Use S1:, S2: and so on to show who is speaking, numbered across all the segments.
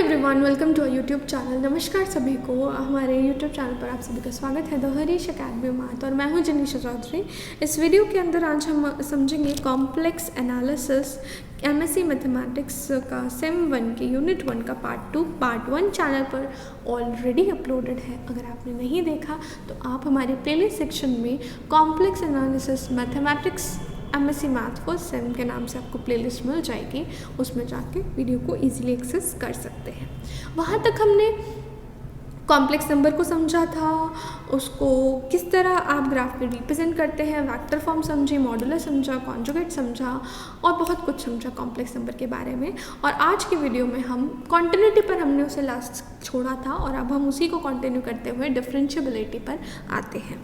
S1: Everyone, welcome to YouTube channel. नमस्कार सभी को। हमारे यूट्यूब चैनल पर आप सभी का स्वागत है द हरीश अकेडमी मैथ और मैं हूं जनीशा चौधरी। इस वीडियो के अंदर आज हम समझेंगे कॉम्प्लेक्स एनालिसिस एमएससी मैथमेटिक्स का सेम 1 के यूनिट 1 का पार्ट 1 चैनल पर ऑलरेडी अपलोडेड है। अगर आपने नहीं देखा तो आप हमारे प्लेलिस्ट सेक्शन में complex analysis mathematics MSc math first sem के नाम से आपको प्लेलिस्ट मिल जाएगी, उसमें जाके वीडियो को इजीली एक्सेस कर सकते हैं। वहाँ तक हमने कॉम्प्लेक्स नंबर को समझा था, उसको किस तरह आप ग्राफ में रिप्रेजेंट करते हैं, वेक्टर फॉर्म समझी, मॉड्यूलर समझा, कॉन्जुगेट समझा और बहुत कुछ समझा कॉम्प्लेक्स नंबर के बारे में। और आज की वीडियो में हम कॉन्टिन्यूटी पर हमने उसे लास्ट छोड़ा था और अब हम उसी को कंटिन्यू करते हुए डिफरेंशिएबिलिटी पर आते हैं।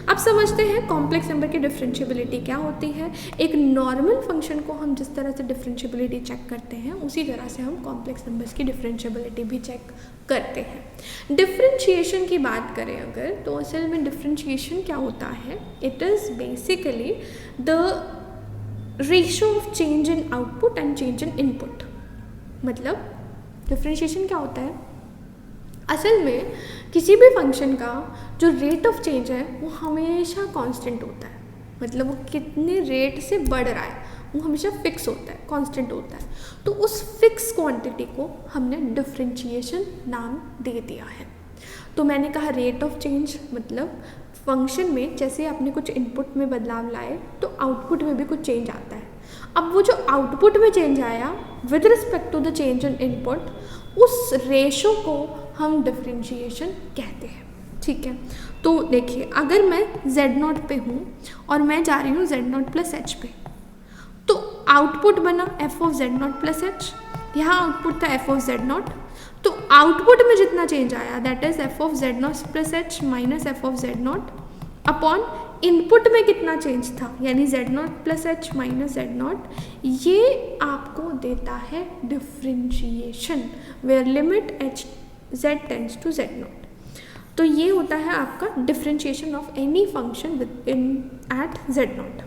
S1: अब समझते हैं कॉम्प्लेक्स नंबर की डिफरेंशिएबिलिटी क्या होती है। एक नॉर्मल फंक्शन को हम जिस तरह से डिफरेंशिएबिलिटी चेक करते हैं उसी तरह से हम कॉम्प्लेक्स नंबर्स की डिफरेंशिएबिलिटी भी चेक करते हैं। डिफरेंशिएशन की बात करें अगर, तो असल में डिफरेंशिएशन क्या होता है? It is basically the ratio of change in output and change in input. मतलब डिफरेंशिएशन क्या होता है? असल में किसी भी फंक्शन का जो रेट ऑफ चेंज है वो हमेशा कांस्टेंट होता है। मतलब वो कितने रेट से बढ़ रहा है वो हमेशा फिक्स होता है, कांस्टेंट होता है। तो उस फिक्स क्वांटिटी को हमने डिफरेंशिएशन नाम दे दिया है। तो मैंने कहा रेट ऑफ चेंज मतलब फंक्शन में जैसे आपने कुछ इनपुट में बदलाव लाए तो आउटपुट में भी कुछ चेंज आता है। अब वो जो आउटपुट में चेंज आया with respect to the change in input, उस रेशो को हम डिफरेंशिएशन कहते हैं। ठीक है, तो देखिए अगर मैं z0 पे हूँ और मैं जा रही हूँ z0 प्लस एच पे, तो आउटपुट बना f of z0 plus H, यहाँ आउटपुट था f ऑफ z0। तो आउटपुट में जितना चेंज आया that is f of z0 plus H minus f of z0 upon input में कितना चेंज था यानी z0 plus H minus z0, ये आपको देता है differentiation where limit h z tends to z0। तो ये होता है आपका differentiation of any function within at z0।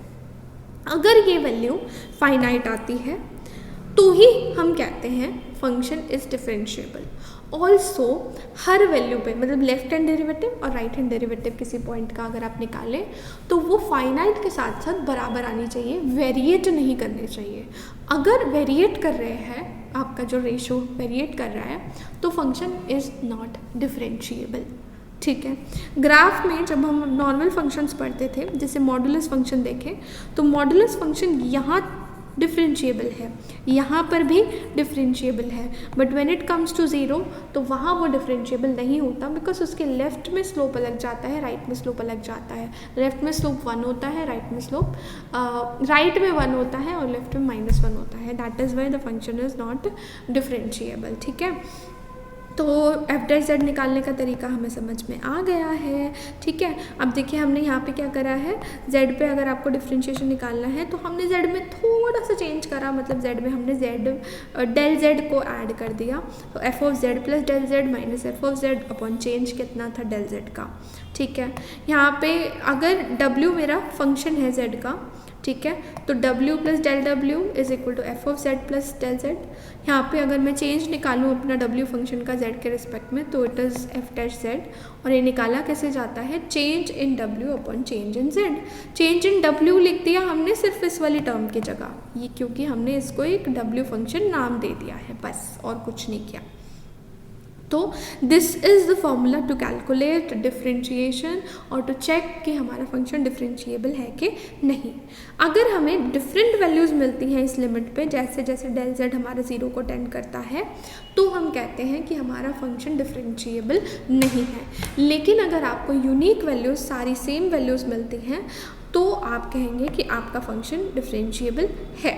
S1: अगर ये वैल्यू फाइनाइट आती है तो ही हम कहते हैं function is differentiable. Also her value पे मतलब लेफ्ट हैंड डेरिवेटिव और राइट हैंड डेरिवेटिव किसी पॉइंट का अगर आप निकालें तो वो फाइनाइट के साथ साथ बराबर आनी चाहिए, वेरिएट नहीं करने चाहिए। अगर वेरिएट कर रहे हैं, आपका जो रेशो वेरिएट कर रहा है तो फंक्शन इज़ नॉट डिफरेंशिएबल। ठीक है, ग्राफ में जब हम नॉर्मल फंक्शंस पढ़ते थे जैसे मॉडुलस फंक्शन देखें तो मॉडुलस फंक्शन यहाँ डिफरेंशिएबल है, यहाँ पर भी डिफरेंशिएबल है, but when it comes to zero तो वहाँ वो डिफरेंशिएबल नहीं होता बिकॉज उसके लेफ्ट में स्लोप अलग जाता है, राइट में स्लोप अलग जाता है। लेफ्ट में स्लोप 1 होता है, राइट में स्लोप राइट में 1 होता है और लेफ्ट में -1 होता है। That is why the function is not differentiable. ठीक है, तो एफ डैश जेड निकालने का तरीका हमें समझ में आ गया है। ठीक है, अब देखिए हमने यहाँ पे क्या करा है, z पे अगर आपको डिफरेंशिएशन निकालना है तो हमने z में थोड़ा सा चेंज करा, मतलब z में हमने डेल z को ऐड कर दिया। तो f of z plus del z minus f of z upon change कितना था डेल z का। ठीक है, यहाँ पे अगर w मेरा फंक्शन है z का, ठीक है, तो w plus del w is equal to f of z plus del z। यहाँ पे अगर मैं चेंज निकालूँ अपना w फंक्शन का z के रिस्पेक्ट में तो it is f dash z, और ये निकाला कैसे जाता है change in w upon change in z। Change in w लिख दिया हमने सिर्फ इस वाली टर्म की जगह, ये क्योंकि हमने इसको एक w फंक्शन नाम दे दिया है बस, और कुछ नहीं किया। तो this is the formula to calculate differentiation और टू चेक कि हमारा फंक्शन डिफरेंशिएबल है कि नहीं। अगर हमें डिफरेंट वैल्यूज़ मिलती हैं इस लिमिट पे, जैसे जैसे डेल z हमारा 0 को टेंड करता है, तो हम कहते हैं कि हमारा फंक्शन डिफरेंशिएबल नहीं है। लेकिन अगर आपको यूनिक वैल्यूज़ सारी सेम वैल्यूज़ मिलती हैं तो आप कहेंगे कि आपका फंक्शन डिफरेंशिएबल है।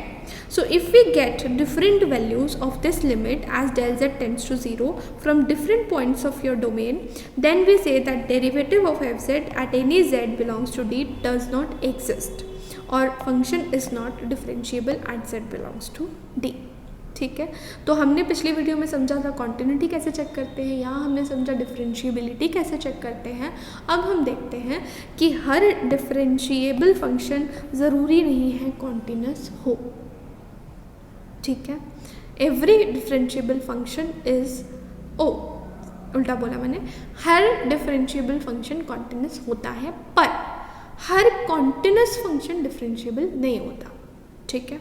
S1: So if we get different values of this limit as del z tends to 0 from different points of your domain, then we say that derivative of f z at any z belongs to d does not exist और function is not differentiable at z belongs to d। ठीक है, तो हमने पिछली video में समझा था continuity कैसे चेक करते हैं, यहाँ हमने समझा डिफरेंशिएबिलिटी कैसे चेक करते हैं। अब हम देखते हैं कि हर डिफरेंशिएबल फंक्शन ज़रूरी नहीं है कॉन्टिन्यूस हो। ठीक है, एवरी डिफरेंशिएबल फंक्शन इज उल्टा बोला मैंने, हर डिफरेंशिएबल फंक्शन कॉन्टिन्यूस होता है पर हर कॉन्टिन्यूस फंक्शन डिफरेंशिएबल नहीं होता। ठीक है,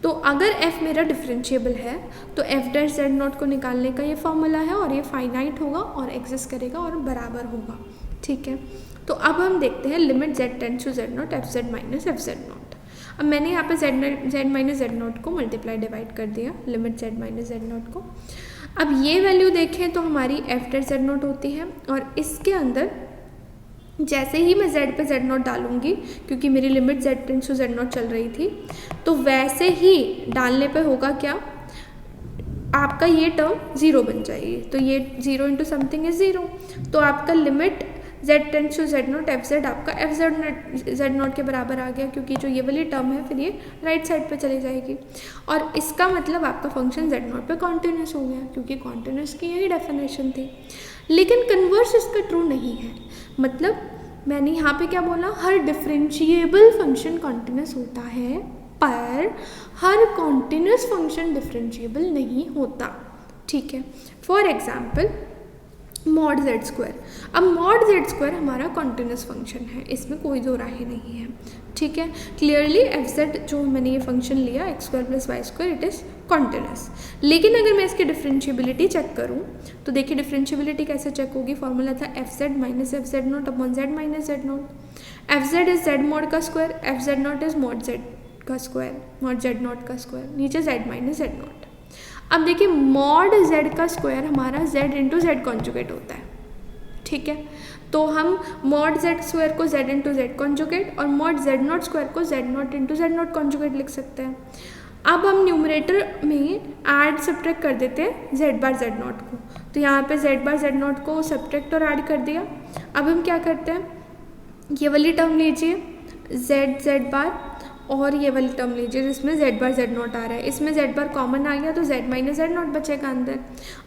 S1: तो अगर f मेरा डिफरेंशिएबल है तो f डैश जेड नॉट को निकालने का ये फॉर्मूला है और ये फाइनाइट होगा और एग्जिस्ट करेगा और बराबर होगा। ठीक है, तो अब हम देखते हैं limit z tends to z nought F Z minus F Z not. अब मैंने यहाँ पे z माइनस जेड नॉट को मल्टीप्लाई डिवाइड कर दिया limit z minus Z nought को। अब ये वैल्यू देखें तो हमारी f डैश जेड नॉट होती है और इसके अंदर जैसे ही मैं z पे z नॉट डालूंगी, क्योंकि मेरी limit z tends to z nought चल रही थी, तो वैसे ही डालने पे होगा क्या, आपका ये टर्म ज़ीरो बन जाएगी। तो ये zero into something is zero, तो आपका limit z tends to z nought F z आपका एफ जेड नॉट के बराबर आ गया, क्योंकि जो ये वाली टर्म है फिर ये राइट साइड पे चली जाएगी और इसका मतलब आपका फंक्शन z नॉट पे कॉन्टिन्यूस हो गया, क्योंकि कॉन्टिन्यूस की यही डेफिनेशन थी। लेकिन कन्वर्स इसका ट्रू नहीं है, मतलब मैंने यहाँ पे क्या बोला, हर डिफरेंशिएबल फंक्शन कॉन्टिन्यूस होता है पर हर कॉन्टिन्यूस फंक्शन डिफरेंशिएबल नहीं होता। ठीक है, for example mod Z square. अब मॉड जेड स्क्वायर हमारा कॉन्टिन्यूस फंक्शन है, इसमें कोई दो राहें नहीं है। ठीक है, क्लियरली एफ जेड जो मैंने ये फंक्शन लिया x square plus y square, it is continuous. लेकिन अगर मैं इसकी डिफरेंशिएबिलिटी चेक करूँ तो देखिए डिफरेंशिएबिलिटी कैसे चेक होगी, फॉर्मूला था F Z minus F Z naught upon Z minus Z naught. F Z is Z mod का square, F Z naught is mod Z का स्क्वायर, मॉड जेड नॉट का square, नीचे Z minus Z not. अब देखिए mod Z का square हमारा Z into Z conjugate होता है। ठीक है, तो हम मॉड जेड स्क्वायर को जेड इंटू जेड कॉन्जुगेट और मॉड जेड नॉट स्क्वायर को Z not into Z not conjugate लिख सकते हैं। अब हम न्यूमरेटर में ऐड सब्ट्रैक्ट कर देते हैं जेड बार जेड नॉट को, तो यहाँ पे जेड बार जेड नॉट को सब्ट्रैक्ट और ऐड कर दिया। अब हम क्या करते हैं, ये वाली टर्म लीजिए जेड जेड बार और ये वाली टर्म लीजिए जिसमें जेड बार जेड नॉट आ रहा है, इसमें जेड बार कॉमन आ गया तो जेड माइनस जेड नॉट बचेगा अंदर।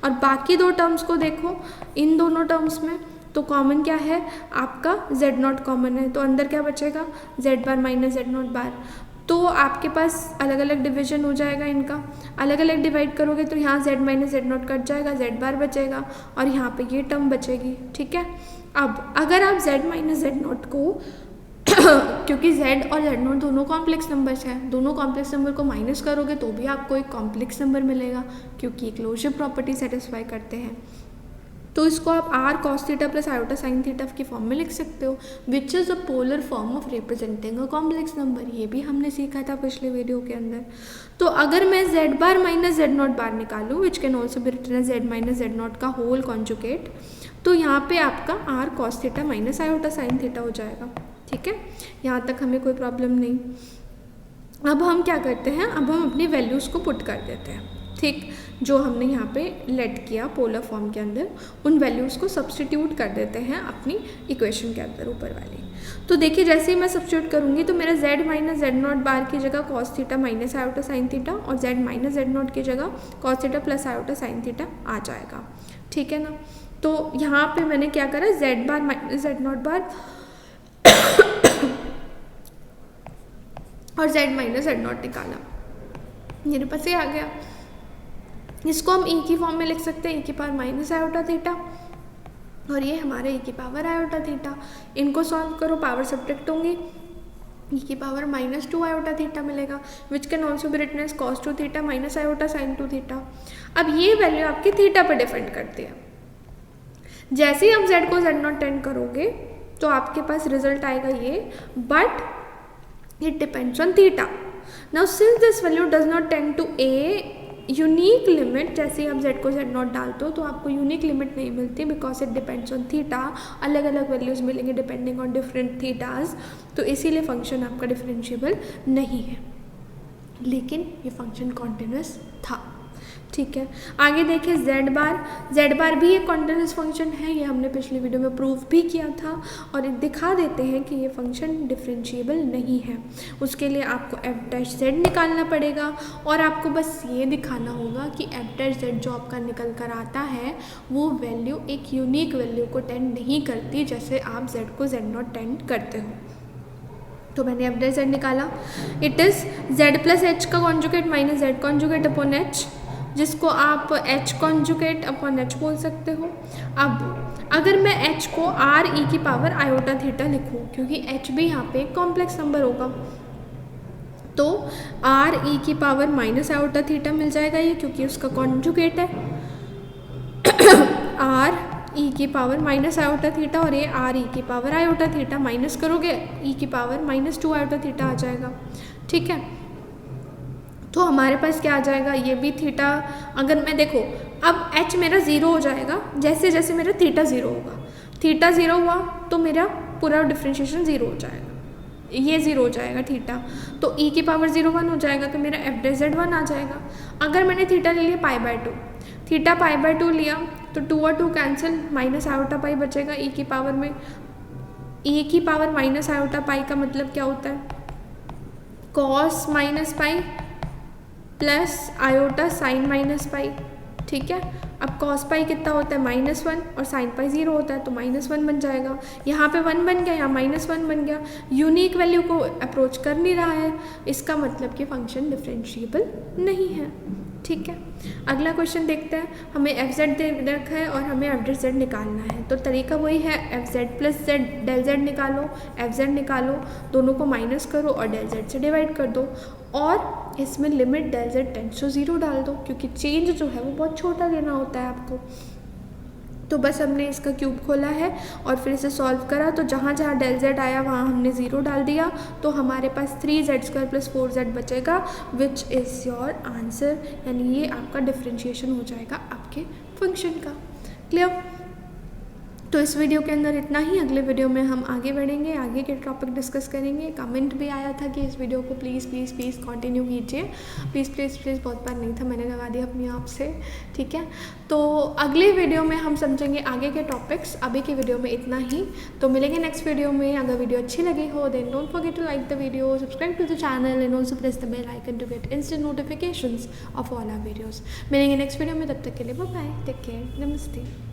S1: और बाकी दो टर्म्स को देखो, इन दोनों टर्म्स में तो कॉमन क्या है, आपका जेड नॉट कॉमन है, तो अंदर क्या बचेगा Z bar minus Z naught bar. तो आपके पास अलग अलग डिवीजन हो जाएगा इनका, अलग अलग डिवाइड करोगे तो यहाँ Z minus Z not cut जाएगा, जेड बार बचेगा और यहाँ पे ये टर्म बचेगी। ठीक है, अब अगर आप जेड माइनस जेड नॉट को क्योंकि z और z नॉट दोनों कॉम्प्लेक्स नंबर्स हैं, दोनों कॉम्प्लेक्स नंबर को माइनस करोगे तो भी आपको एक कॉम्प्लेक्स नंबर मिलेगा, क्योंकि क्लोजर प्रॉपर्टी सेटिस्फाई करते हैं। तो इसको आप r cos theta plus iota sine theta की फॉर्म में लिख सकते हो, which is a polar form of representing a complex number. ये भी हमने सीखा था पिछले वीडियो के अंदर। तो अगर मैं Z bar minus Z naught bar निकालूँ, which can also be written as Z minus Z naught का होल कॉन्जुगेट, तो यहाँ पे आपका R cos theta minus iota sine theta हो जाएगा। ठीक है, यहाँ तक हमें कोई प्रॉब्लम नहीं। अब हम क्या करते हैं, अब हम अपनी वैल्यूज़ को पुट कर देते हैं। ठीक, जो हमने यहाँ पे लेट किया पोलर फॉर्म के अंदर, उन वैल्यूज़ को सब्स्टिट्यूट कर देते हैं अपनी इक्वेशन के अंदर ऊपर वाली। तो देखिए जैसे ही मैं सब्स्टिट्यूट करूँगी तो मेरा z minus Z naught bar की जगह cos theta minus iota sine theta और z माइनस जेड नॉट की जगह cos theta plus iota sine theta आ जाएगा। ठीक है ना, तो यहाँ पे मैंने क्या करा, z bar minus Z naught bar और z माइनस जेड नॉट निकाला, मेरे पास ये आ गया। इसको हम e की फॉर्म में लिख सकते हैं, e की पावर माइनस आयोटा थीटा और ये हमारे e की पावर आयोटा थीटा। इनको सॉल्व करो, पावर सब्ट्रैक्ट होंगी, e की पावर माइनस 2 आयोटा थीटा मिलेगा, which can also be written as cos 2 theta minus iota sine 2 theta. अब ये वैल्यू आपकी थीटा पर डिपेंड करती है। जैसे ही आप z को z नॉट टेंड करोगे तो आपके पास रिजल्ट आएगा ये, but it depends on theta. Now since this value does not tend to a unique limit, जैसे आप z को z नॉट डालते हो तो आपको यूनिक लिमिट नहीं मिलती, because it depends on theta. अलग अलग वैल्यूज़ मिलेंगे डिपेंडिंग ऑन डिफरेंट थीटाज, तो इसीलिए फंक्शन आपका डिफरेंशिएबल नहीं है, लेकिन ये फंक्शन कॉन्टिन्यूस था। ठीक है, आगे देखिए z बार भी एक कॉन्टिन्यूस फंक्शन है, ये हमने पिछली वीडियो में प्रूव भी किया था और दिखा देते हैं कि ये फंक्शन डिफरेंशिएबल नहीं है। उसके लिए आपको f डैश z निकालना पड़ेगा और आपको बस ये दिखाना होगा कि f डैश z जो आपका निकल कर आता है वो वैल्यू एक यूनिक वैल्यू को टेंड नहीं करती, जैसे आप z को z नॉट टेंड करते हो। तो मैंने f डैश z निकाला, it is z plus h का conjugate minus z conjugate upon h, जिसको आप h कॉन्जुगेट अपॉन h बोल सकते हो। अब अगर मैं h को r e की पावर आयोटा थीटा लिखूँ, क्योंकि h भी यहाँ पे कॉम्प्लेक्स नंबर होगा, तो r e की पावर माइनस आयोटा थीटा मिल जाएगा ये, क्योंकि उसका कॉन्जुगेट है r e की पावर माइनस आयोटा थीटा, और ये r e की पावर आयोटा थीटा, माइनस करोगे e की पावर -2 आयोटा थीटा आ जाएगा। ठीक है, तो हमारे पास क्या आ जाएगा, ये भी थीटा, अगर मैं देखो अब h मेरा 0 हो जाएगा जैसे जैसे मेरा थीटा 0 होगा, थीटा 0 हुआ तो मेरा पूरा डिफ्रेंशिएशन 0 हो जाएगा, ये 0 हो जाएगा थीटा, तो e की पावर 0 1 हो जाएगा, तो मेरा f डैश z 1 आ जाएगा। अगर मैंने थीटा ले लिया π/2, थीटा π/2 लिया तो 2 और 2 कैंसिल, माइनस आयोटा पाई बचेगा e की पावर में, e की पावर माइनस आयोटा पाई का मतलब क्या होता है, cos minus pi plus iota sign minus pi. ठीक है, अब कॉस पाई कितना होता है -1 और साइन पाई 0 होता है, तो -1 बन जाएगा, यहाँ पे 1 बन गया, यहाँ -1 बन गया, यूनिक वैल्यू को अप्रोच कर नहीं रहा है, इसका मतलब कि फंक्शन डिफरेंशिएबल नहीं है। ठीक है, अगला क्वेश्चन देखते हैं, हमें एफ जेड दे रखा है और हमें एफ जेड निकालना है, तो तरीका वही है, f z plus z del z निकालो, एफ जेड निकालो, दोनों को माइनस करो और डेल जेड से डिवाइड कर दो, और इसमें limit del z tends to 0 डाल दो, क्योंकि चेंज जो है वो बहुत छोटा लेना होता है आपको। तो बस हमने इसका क्यूब खोला है और फिर इसे सॉल्व करा, तो जहाँ जहाँ डेल जेड आया वहाँ हमने 0 डाल दिया, तो हमारे पास 3z² + 4z बचेगा, विच इज़ योर आंसर, यानी ये आपका डिफ्रेंशिएशन हो जाएगा आपके फंक्शन का। क्लियर? तो इस वीडियो के अंदर इतना ही, अगले वीडियो में हम आगे बढ़ेंगे, आगे के टॉपिक डिस्कस करेंगे। कमेंट भी आया था कि इस वीडियो को प्लीज़ प्लीज़ प्लीज़ कंटिन्यू कीजिए, प्लीज़ प्लीज़ प्लीज़ बहुत बार नहीं था, मैंने लगा दिया अपने आप से। ठीक है, तो अगले वीडियो में हम समझेंगे आगे के टॉपिक्स, अभी की वीडियो में इतना ही, तो मिलेंगे नेक्स्ट वीडियो में। अगर वीडियो अच्छी लगी हो then don't forget to like the video, subscribe to the channel and also press the bell icon to get instant notifications of all our videos. मिलेंगे नेक्स्ट वीडियो में, तब तक के लिए बाय बाय, टेक केयर, नमस्ते।